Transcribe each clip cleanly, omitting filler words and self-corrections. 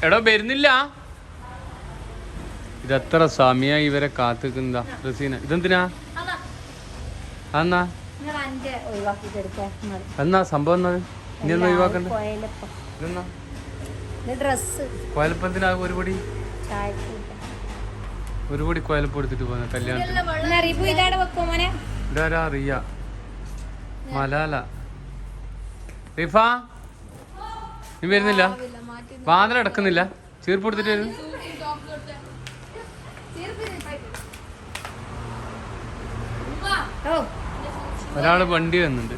എടോ വരുന്നില്ല. ഇതെത്ര സമയം ഇവരെ കാത്തുക്കുന്നതാ റസീന. ഇതെന്തിനാ എന്നാ സംഭവം ഇനി ഒന്ന് ഒഴിവാക്കണ്ടേ? കോയലപ്പത്തിനാകും ഒരു പൊടി കോയലപ്പ് എടുത്തിട്ട് പോകുന്ന കല്യാണത്തിന്. ഇതാരാ? റിയ മലാല. റിഫ നീ വരുന്നില്ല? വാതിലടക്കുന്നില്ല? ചീർപ്പ് എടുത്തിട്ട് വരുന്നു. ഒരാള് വണ്ടി വന്നുണ്ട്.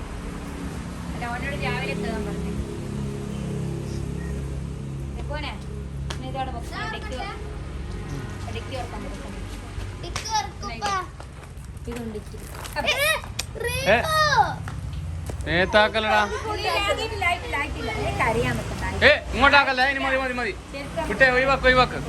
നേത്താക്കല്ലടാ. ഇങ്ങോട്ടാക്കല്ല. ഇനി മതി മതി മതി. വിട്ടേ, ഒഴിവാക്ക് ഒഴിവാക്ക്.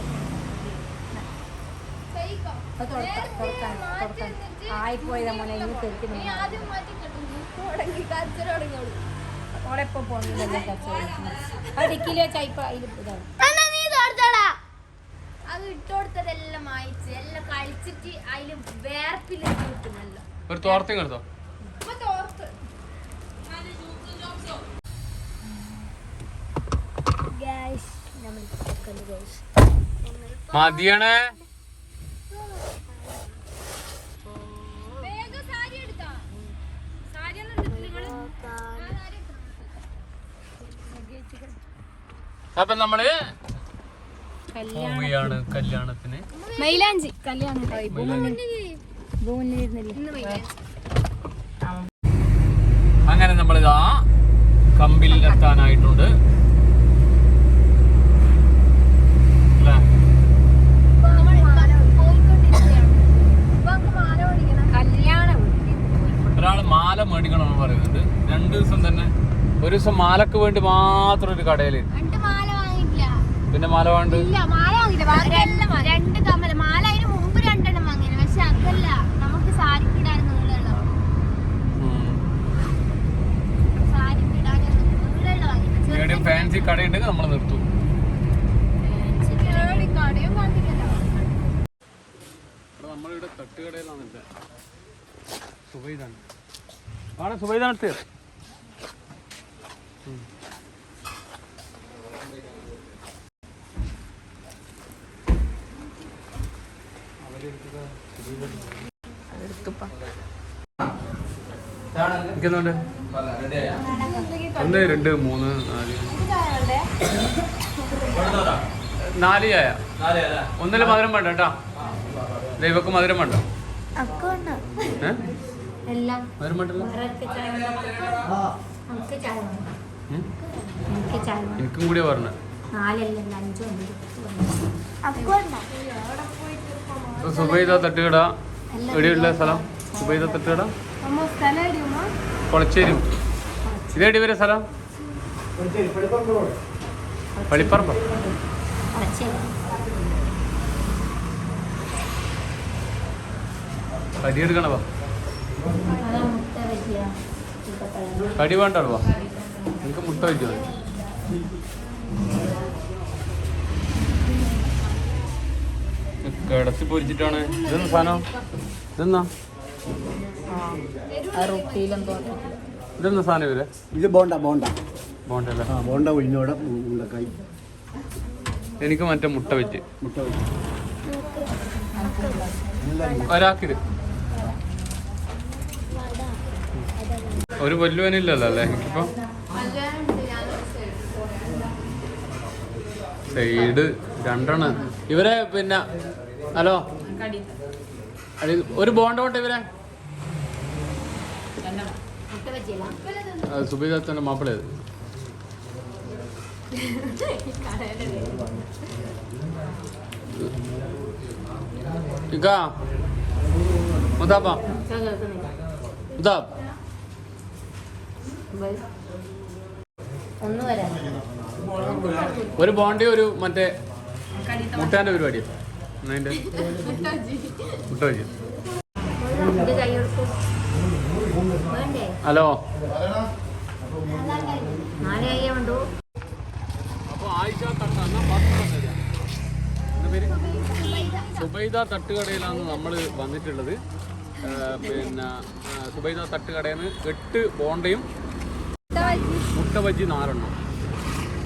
ഒരു തോർത്തും എടുത്തോ. മതിയാണേ. അപ്പൊ നമ്മള് പോവുകയാണ് കല്യാണത്തിന്. മൈലാഞ്ചി കല്യാണം. അങ്ങനെ നമ്മളിതാ കമ്പിൽ എത്താനായിട്ടുണ്ട്. ഒരാള് മാല മേടിക്കണമെന്ന് പറയുന്നുണ്ട്. 2 ദിവസം തന്നെ. ഒരു ദിവസം മാലക്ക് വേണ്ടി മാത്രം ഒരു കടയില്. പിന്നെ മാല വേണ്ട. ഫാൻസി കടയുണ്ടെങ്കിൽ നമ്മൾ നിർത്തും. നമ്മളിവിടെ തട്ടുകടയിലാണ്. സുബൈദാണ് ആണ്. സുബൈദാണ് തീർ. ഇരിക്കുന്നുണ്ട്. 1 2 3 4 ചായ. 1 മധുരം വേണ്ട കേട്ടാ. ദൈവക്ക് മധുരം വേണ്ട. മധുരം വേണ്ടല്ലോ. എനിക്കും കൂടിയാ പറഞ്ഞ. സുബൈദ തട്ടുകട. എവിടെയുള്ള സ്ഥലം? സുബൈദ തട്ടുകട കൊളച്ചേരി. ഇതെടി വരെ സ്ഥലം? പള്ളിപ്പറമ്പ്. കടി എടുക്കണവാ. കടി വേണ്ടോ? എനിക്ക് മുട്ട വയ്ക്കുന്നത്. കിടത്തി പൊരിച്ചിട്ടാണ്. ഇതെന്താ സാധനം? ഇതെന്നാ സാധനം ഇവര്? ഇത് ബോണ്ട ബോണ്ട ബോണ്ട അല്ലേ? ബോണ്ട ഉഴിഞ്ഞോടെ ഉള്ളക്കായി. എനിക്ക് മറ്റേ മുട്ട വെച്ച്. മുട്ട വെച്ച് ഒരാക്കിത്. ഒരു വല്ലുവനില്ലല്ലോ അല്ലേ എനിക്കിപ്പോ? സൈഡ് 2 ഇവരെ. പിന്നെ ഹലോ, ഒരു ബോണ്ട കൊണ്ട് ഇവരെ. സുബൈദാത്തന്റെ മാപ്പിളയത്. മുതാബ് ഒരു ബോണ്ടി ഒരു മറ്റേ മുട്ടാന്റെ പരിപാടിയോ? മുട്ട വെച്ച്. ഹലോ. അപ്പോൾ ആയിഷ സുബൈദ തട്ടുകടയിലാണ് നമ്മൾ വന്നിട്ടുള്ളത്. പിന്നെ സുബൈദ തട്ടുകടയിൽ നിന്ന് 8 ബോണ്ടയും മുട്ട ബജ്ജി 4 എണ്ണം,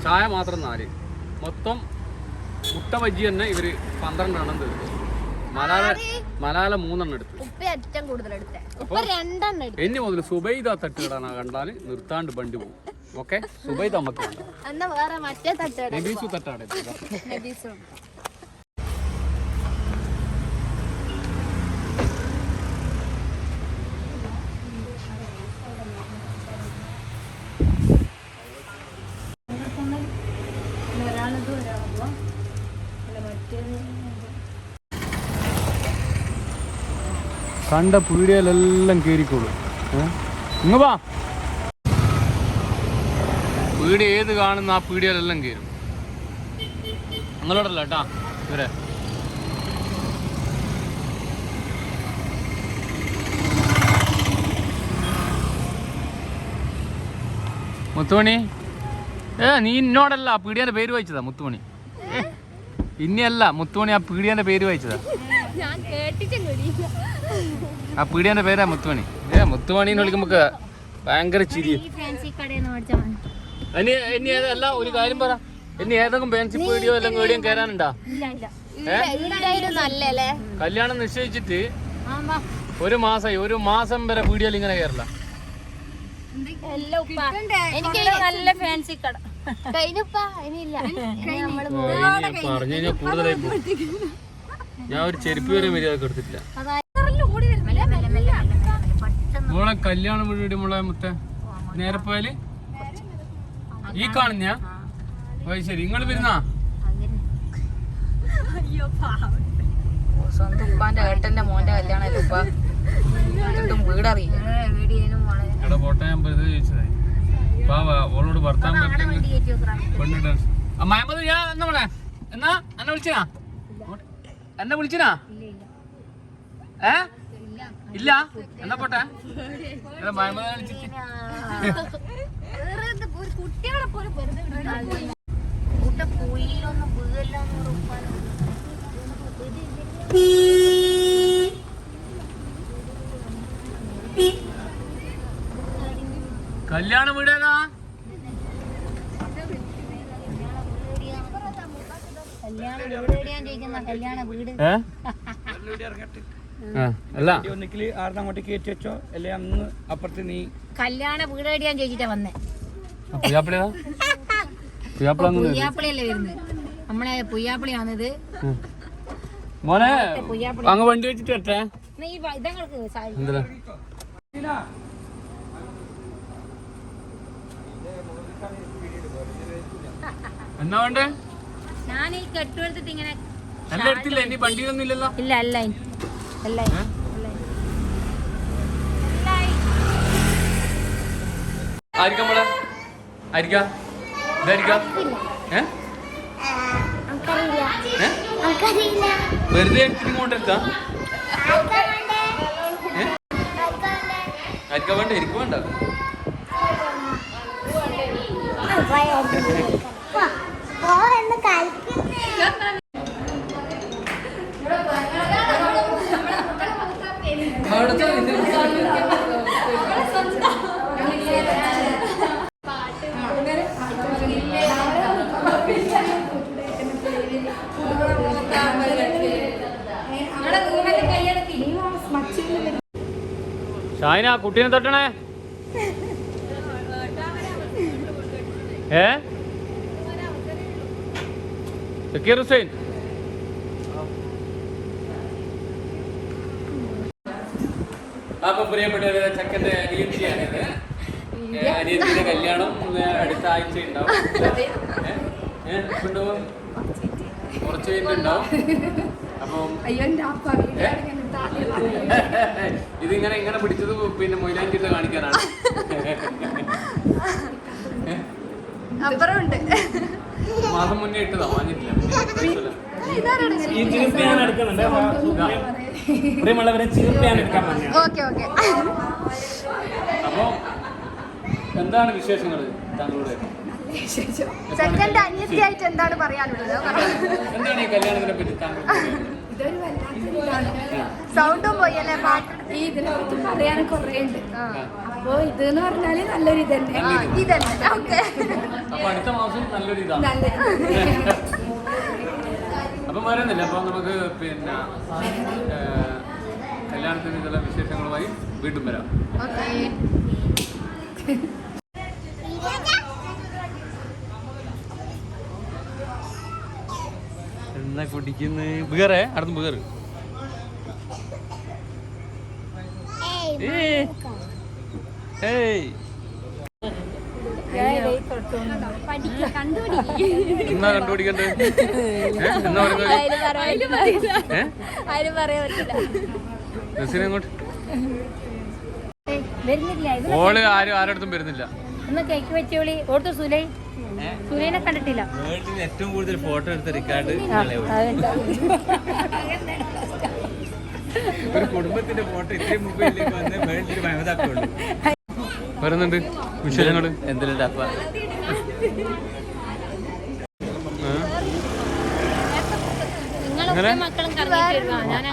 ചായ മാത്രം 4. മൊത്തം മുട്ട ബജ്ജി തന്നെ ഇവർ 12 എണ്ണം തീർക്കും. മലാല 3 എണ്ണം എടുത്തു. ഇനി മുതൽ സുബൈദ തട്ടുകട കണ്ടാൽ നിർത്താണ്ട് ബണ്ടി പോകും. ഓക്കെ, സുബൈദ നമുക്ക് നബീസു തട്ടാടെ. കണ്ട പീടികയിലെല്ലാം കയറിക്കോളൂ. ഇങ്ങ് വാ, പീടിക ഏത് കാണുന്ന ആ പീടികയിലെല്ലാം കയറും. നിങ്ങളോടല്ല കേട്ടാ ഇവരെ. മുത്തുമണി, നീ ഇന്നോടല്ല ആ പീടിയന്റെ പേര് വായിച്ചതാ. മുത്തുമണി ഇനിയല്ല, മുത്തുമണി ആ പീടിയന്റെ പേര് വായിച്ചതാ. ആ പീടിയന്റെ പേരാ മുത്തുമണി. മുത്തുമണിന്ന് വിളിക്കുമ്പോ ഭയങ്കര ചിരി. ഇനി ഏതല്ല, ഒരു കാര്യം പറ, ഇനി ഏതെങ്കിലും ഫാൻസി പീടിയോ അല്ലെങ്കിൽ എവിടെയും കയറാനുണ്ടാ? കല്യാണം നിശ്ചയിച്ചിട്ട് 1 മാസമായി, 1 മാസം വരെ പീടിയോയിൽ ഇങ്ങനെ കയറില്ല. പറഞ്ഞു കഴിഞ്ഞാൽ കൂടുതലായി പോകും. ഞാൻ ഒരു ചെരുപ്പ് വരെ മര്യാദ എടുത്തിട്ടില്ല. മോളെ കല്യാണം വീട് മോളെ മുത്തേ നേരെ പോയാല് ഈ കാണുന്ന ശരി. നിങ്ങൾ വരുന്നാ? സ്വന്തം ഉപ്പാന്റെ ഏട്ടന്റെ മോന്റെ കല്യാണല്ലേ ഉപ്പ, വീടറിയില്ല. പോട്ടെ, ഞാൻ വെറുതെ ചോദിച്ചതായി. ഓളോട് ഭർത്താൻ പെണ്ണിട്ട് മഹമ്മദ്, ഞാൻ എന്നാ മോളെ എന്നാ എന്നെ വിളിച്ചിനാ? എന്നെ വിളിച്ചിനാ? ഇല്ല, എന്നാ പോട്ടെ. മഹമ്മദ് കല്യാണം വീടേതാ? അല്ല അങ്ങോട്ട് കയറ്റി വെച്ചോ, അല്ലെ അന്ന് അപ്പുറത്ത് നീ കല്യാണ വീട് എവിടെയാൻ ചോദിച്ചിട്ടാ വന്നേ. പുയ്യാപ്പിളിയല്ലേ വരുന്നത്, നമ്മളെ പുയ്യാപ്പിളിയാണിത്. മോനെ അങ്ങ് വണ്ടി വെച്ചിട്ട് വരട്ടെ. എന്നാ വേണ്ടേ? ഞാൻ ഈ കെട്ടുകൊടുത്തിട്ട് ഇങ്ങനെ എല്ലാം എടുത്തില്ല. ഇനി വണ്ടിയിലൊന്നും ഇല്ലല്ലോ? ഇല്ല, അല്ല ആയിരിക്കാം മോളെ, ആയിരിക്കാം ഇതായിരിക്കാം. വെറുതെ എടുത്തിട്ട് കൊണ്ടെടുക്കാം. ആയിരിക്കാം വേണ്ട, എനിക്ക് വേണ്ട. ഷാഹിന, കുട്ടീനെ തൊട്ടണേ. സക്കീർ ഹുസൈൻ, അപ്പൊ പ്രിയപ്പെട്ടവരെ, ചക്കന്റെ അനിയത്തിയാണിത്. അനിയത്തിന്റെ കല്യാണം അടുത്ത ആഴ്ച ഉണ്ടാവും. കുറച്ച് കഴിഞ്ഞിട്ടുണ്ടാവും. അപ്പം ഇതിങ്ങനെ പിടിച്ചത് പിന്നെ മൊയിലാഞ്ചിട്ട് കാണിക്കാനാണ്. മാസം മുന്നേ ഇട്ടതാ, വാങ്ങിട്ടില്ല. അപ്പൊ എന്താണ് വിശേഷങ്ങൾ താങ്കളുടെ? സെക്കൻഡ് അനിയത്തിയായിട്ട് എന്താണ് പറയാനുള്ളത്? എന്താണ് ഈ കല്യാണത്തിനെ പറ്റി താങ്കൾ? സൗണ്ടും പോയല്ലേ പാട്ട് ഇതിനെ കുറിച്ച് പറയാൻ കുറേ ഉണ്ട് അപ്പൊ ഇത് എന്ന് പറഞ്ഞാല് നല്ലൊരു ഇതന്നെ ഇതന്നെ ഓക്കെ. അപ്പൊ അടുത്ത മാസം നല്ലൊരു ഇതാണ്. അപ്പം പറയുന്നില്ല. അപ്പൊ നമുക്ക് പിന്നെ കല്യാണത്തിന് ചില വിശേഷങ്ങളുമായി വീണ്ടും വരാം. എന്നാ കുടിക്കുന്ന ബിഗറേ അടുത്ത് ബിഗർ. എന്നാ കണ്ടുപിടിക്കണ്ടേ? എന്നാ പറയുന്നത്? ഓള് ആരടുത്തും വരുന്നില്ല. കേക്ക് വെച്ചോളി ഓർത്തു സുലൈനെ കണ്ടിട്ടില്ല. ഏറ്റവും കൂടുതൽ ഫോട്ടോ എടുത്ത റിക്കാർഡ് ഒരു കുടുംബത്തിന്റെ ഫോട്ടോ ഇത്രയും മുമ്പിലേക്ക് വന്ന് വേൾഡിൽ മഹതാക്കുള്ളൂ. വരുന്നുണ്ട് വിശേഷങ്ങള് എന്തെങ്കിലും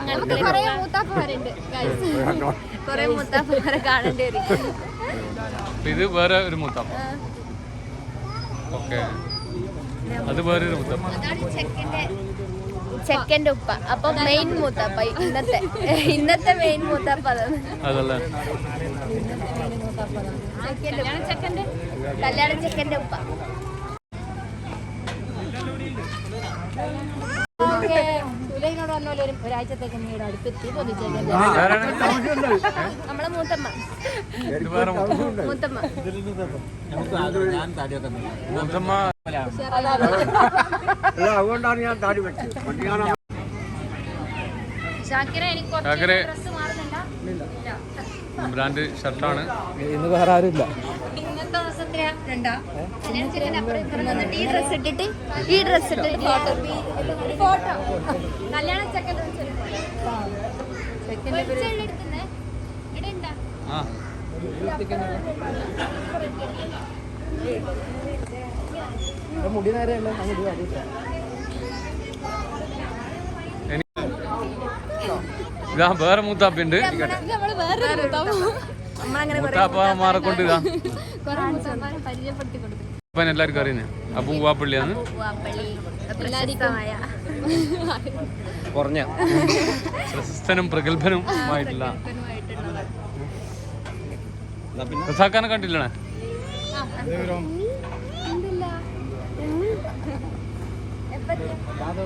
നമുക്ക് കൊറേ മൂത്താപ്പന്മാരുണ്ട്. കൊറേ മൂത്താപ്പന്മാരെ കാണേണ്ടി വരും. ഇത് വേറെ ഒരു മൂത്താപ്പ. ഓക്കെ, അത് വേറെ ഒരു മൂത്താപ്പ. ചെക്കന്റെ ഉപ്പ. അപ്പൊ മെയിൻ മൂത്താപ്പ ഇന്നത്തെ മെയിൻ മൂത്താപ്പ അതാണ്. അതല്ലേ കല്യാണ ചെക്കന്റെ ഉപ്പ. സുലൈനോട് പറഞ്ഞ ഒരാഴ്ചത്തേക്ക് നീടെ അടുത്തെത്തി നമ്മളെ മൂത്തമ്മ. മൂത്തമ്മ അതുകൊണ്ടാണ് ഞാൻ താടി വെച്ചത്. ബ്രാൻഡ് ഷർട്ടാണ്. ഇന്ന് വേറെ ആരുമില്ല. ഇന്നത്തെ ദിവസത്തില് ഈ ഡ്രസ് ഇട്ടിട്ട് ഫോട്ടോ കല്യാണ ചെക്കൻ മുടി നേരെയല്ല ഇതാ വേറെ മൂത്താപ്പുണ്ട്. മൂത്താപ്പമാരെ കൊണ്ട് ഇതാ അപ്പൻ എല്ലാവർക്കും അറിയുന്നേ. അപ്പൊ പൂവാപ്പള്ളിയാണ്. കുറഞ്ഞ പ്രശസ്തനും പ്രഗത്ഭനുമായിട്ടുള്ള റസാഖാനെ കണ്ടില്ലേ?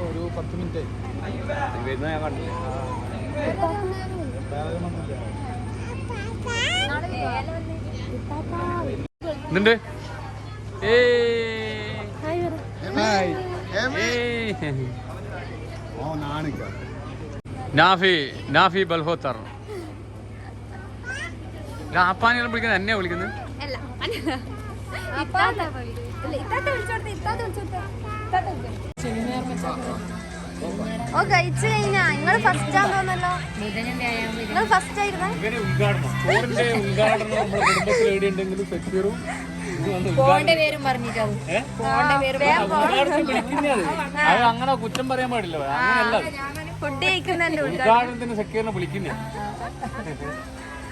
ഒരു 10 മിനിറ്റ് വരുന്ന ഞാൻ കണ്ടില്ല. എന്തുണ്ട്? നാഫി ബൽഹോത്തർ. അപ്പാനെല്ലാം വിളിക്കുന്നത് എന്നെയാ വിളിക്കുന്നത്. ഓ കഴിച്ചു കഴിഞ്ഞാ നിങ്ങള് ഫസ്റ്റ് ആന്ന് തോന്നല്ലോ. നിങ്ങൾ ഫസ്റ്റ് ആയിരുന്നേ. അങ്ങനെ കുറ്റം പറയാൻ പാടില്ല. അങ്ങനെയല്ല, ഫുഡ് കഴിക്കുന്നതിന്റെ ഉദ്ഘാടനത്തിന് സെക്യൂറിനെ വിളിക്കുന്ന.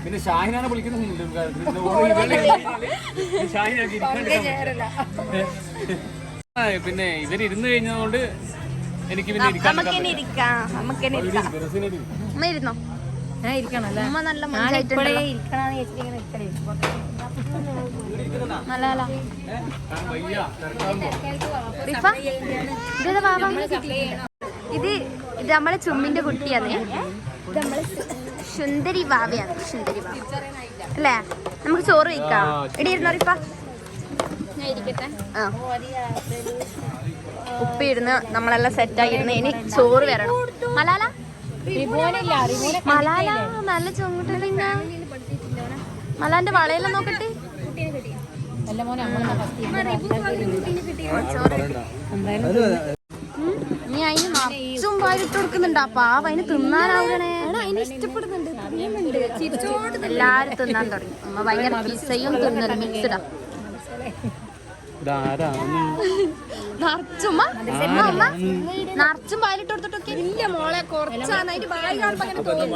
പിന്നെ ഷാഹിനാണ് വിളിക്കുന്നത്. പിന്നെ ഇവരിരുന്ന് കഴിഞ്ഞതുകൊണ്ട് എനിക്ക് പിന്നെ ഇരുന്നോ. ഉമ്മ നല്ല ഇത് നമ്മളെ ചുമ്മിന്റെ കുട്ടിയാണ്. സുന്ദരി വാവയാണ്. സുന്ദരി വാവ അല്ലേ? നമുക്ക് ചോറ് കഴിക്കാം. ഇടി ഇരുന്നോറിപ്പ. ഞാൻ ഇരിക്കട്ടെ. ഉപ്പ ഇരുന്ന് നമ്മളെല്ലാം സെറ്റായിരുന്നു. ഇനി ചോറ് വരണം. മലാല നല്ല ചുമട്ടല്. മലാന്റെ വളയെല്ലാം നോക്കട്ടെ. നീ അതിന് മച്ചും വാരിട്ട് കൊടുക്കുന്നുണ്ട്. അപ്പൊ ആ അതിന് തിന്നാനാവണേ. അതിന് ഇഷ്ടപ്പെടുന്നുണ്ട്. എല്ലാരും തിന്നാൻ തുടങ്ങി. അമ്മ ഭയങ്കര പിസയും തിന്നലും മിക്സ്ഡാ. നിറച്ചും പാലിട്ട് കൊടുത്തിട്ടൊക്കെ ഇല്ല മോളെ കുറച്ചാണ് അതിന്റെ ബായി കാണുമ്പോ അങ്ങനെ തോന്നി.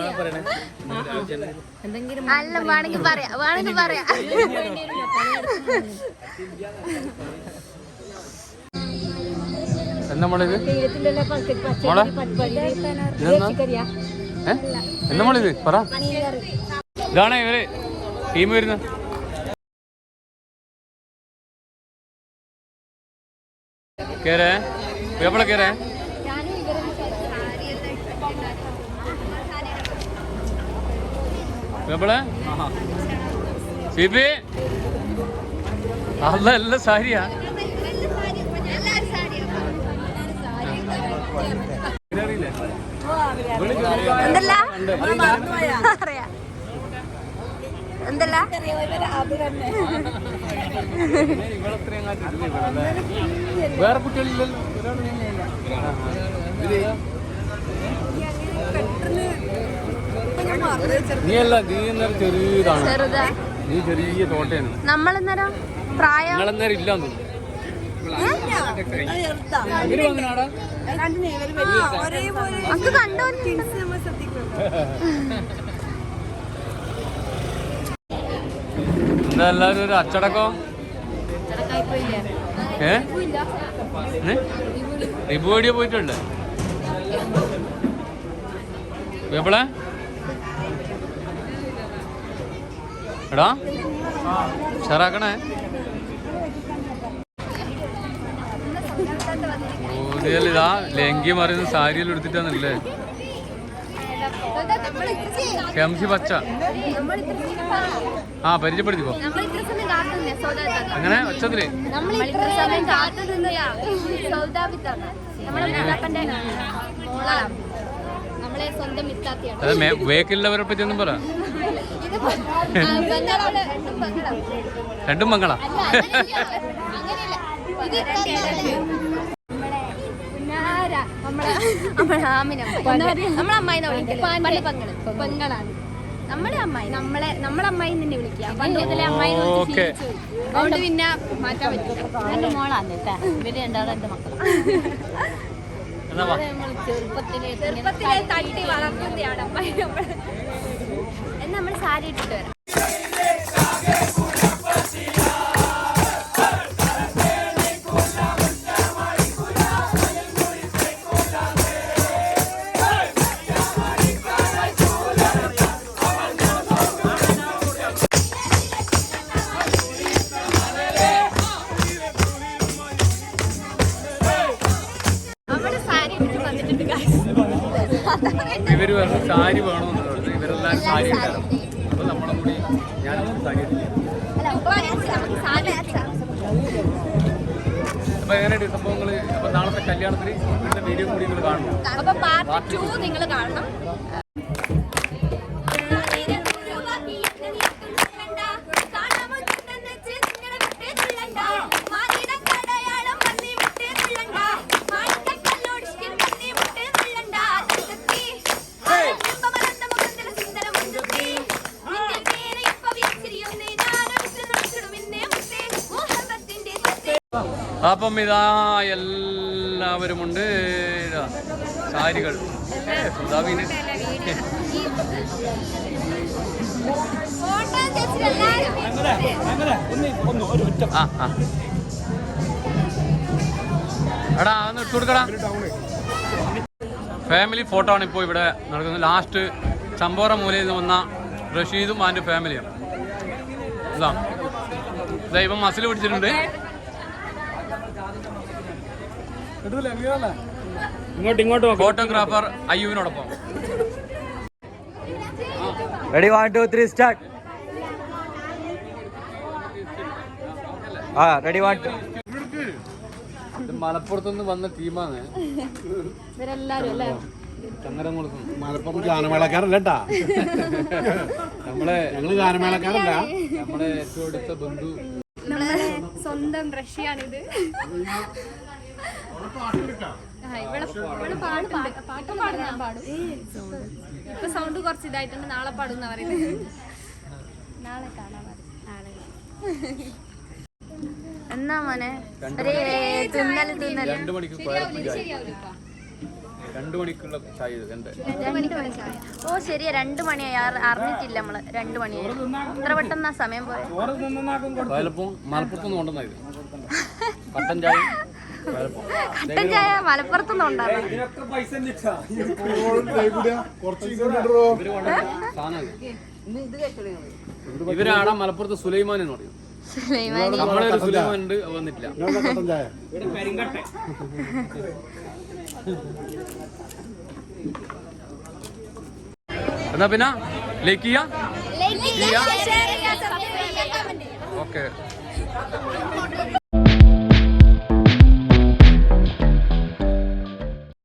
അല്ല വേണമെങ്കിൽ പറയാ എന്താ മോളിത് മോളെ എന്താ മോളിത് പറ. ഇതാണ് ഇവര് ടീം വരുന്നത്. കേരേ എപ്പോഴാ കേരേ എപ്പോഴേ സിബി അതല്ല സാരിയാ എന്തല്ല അറിയാ എന്തല്ല വേറെ കുട്ടികളില്ലല്ലോ. നീയല്ല നീ എന്നേരം ചെറിയതാണ്. നീ ചെറിയ തോട്ടയാണ്. നമ്മളന്നേരം പ്രായം നിങ്ങളന്നേരം ഇല്ലാന്ന് കണ്ടോ. എന്താ എല്ലാരും ഒരു അച്ചടക്കോ? റിബുവടിയോ പോയിട്ടുണ്ട് എപ്പോഴേ എടാ ഉഷാറാക്കണേ. ഇതാ ലെങ്കി മറിയുന്ന സാരിയെല്ലാം എടുത്തിട്ടാന്നല്ലേ. ഷംസി പച്ച ആ പരിചയപ്പെടുത്തിക്കോ. അങ്ങനെ ഒച്ചത്തില് വേക്കിലുള്ളവരെ പറ്റി ഒന്നും പറ. രണ്ടും മംഗളാ. നമ്മളെ അമ്മായി പെങ്ങളാണ്. നമ്മുടെ അമ്മായി നിന്നെ വിളിക്കാം. പണ്ട് മുതലേ അമ്മായി അതുകൊണ്ട് പിന്നെ മാറ്റാൻ പറ്റും. എന്റെ മോളാണ് കേട്ടാ. ഇവര് രണ്ടാളും എന്റെ മക്കളാണ്. ചെറുപ്പത്തിലെ തട്ടി വളർത്തുന്നതാണ് അമ്മായി. എന്ന് നമ്മൾ സാരി ഇട്ടിട്ട് വരാം. ഇവര് പറഞ്ഞു സാരി വേണമെന്നുള്ളത്. ഇവരെല്ലാവരും സാരി ഇട്ടാണ്. അപ്പൊ നമ്മളെ കൂടി ഞാനും സാരി അപ്പൊ എങ്ങനെയുണ്ട് സംഭവങ്ങള്? അപ്പൊ നാളത്തെ കല്യാണത്തിന് ഇവരുടെ വീഡിയോ കൂടി നിങ്ങൾ കാണണം. അപ്പൊ പാർട്ട് 2 നിങ്ങൾ കാണണം. അപ്പം ഇതാ എല്ലാവരുമുണ്ട്. സാരികൾ സുധാവിന് എടാ ഒന്ന് ഇട്ട് കൊടുക്കടാ. ഫാമിലി ഫോട്ടോ ആണ് ഇപ്പോൾ ഇവിടെ നടക്കുന്നത്. ലാസ്റ്റ് ചമ്പോറ മൂലയിൽ നിന്ന് വന്ന റഷീദും അതിൻ്റെ ഫാമിലിയാണ്. ഇതാ ഇപ്പം മസിൽ പിടിച്ചിട്ടുണ്ട്. ഇങ്ങോട്ട് ഫോട്ടോഗ്രാഫർ അയ്യൂവിനോടൊപ്പം. Ready 1 2 3 start. റെഡി 1 2. മലപ്പുറത്തുനിന്ന് വന്ന ടീമാണ് ഇവരെല്ലാരും അല്ലേ. മലപ്പുറം ഗാനമേളക്കാരല്ലേട്ടാ. ഞങ്ങള് ഗാനമേളക്കാരല്ല. നമ്മുടെ ഏറ്റവും അടുത്ത ബന്ധു നമ്മുടെ സ്വന്തം റഷ്യയാണിത്. പാട്ട് പാടും. ഞാൻ പാടും. ഇപ്പൊ സൗണ്ട് കുറച്ച് ഇതായിട്ടുണ്ട്. നാളെ പാടുന്ന പറയുന്നത്. നാളെ കാണാൻ എന്നാ മോനെ ഒരേ തുന്നൽ 2 മണിക്ക് കുഴപ്പം ചായ 2 മണിക്കുള്ള ചായ ഇത് എൻ്റെ 2 മണി ചായ. ഓ ശരിയാ 2 മണിയായി അറിഞ്ഞിട്ടില്ല നമ്മള് 2 മണിയായി. ഇത്ര പെട്ടെന്നാ സമയം പോയ. ചോറ് തിന്നാക്കും കൊടുത്തു. ചിലപ്പോൾ മലപ്പുറത്തുനിന്ന് കൊണ്ടുവന്ന ഇത് കട്ടൻ ചായ കട്ടൻ ചായ മലപ്പുറത്തുനിന്ന് ഉണ്ടാകും. ഇതിനൊക്കെ പൈസ ഇട്ടാ. ഇവരാണ് മലപ്പുറത്ത് സുലൈമാൻ എന്ന് പറയും. നമ്മളൊരു സുലൈമാൻ ഉണ്ട് വന്നിട്ടില്ല. ഇവിടെ കരിങ്കട്ടെ. എന്നാ പിന്നെ ലൈക്ക് ചെയ്യാം. ലൈക്ക് ചെയ്യുക, ഷെയർ ചെയ്യുക, സബ്സ്ക്രൈബ് ചെയ്യുക, കമന്റ് ചെയ്യുക. ഓക്കെ.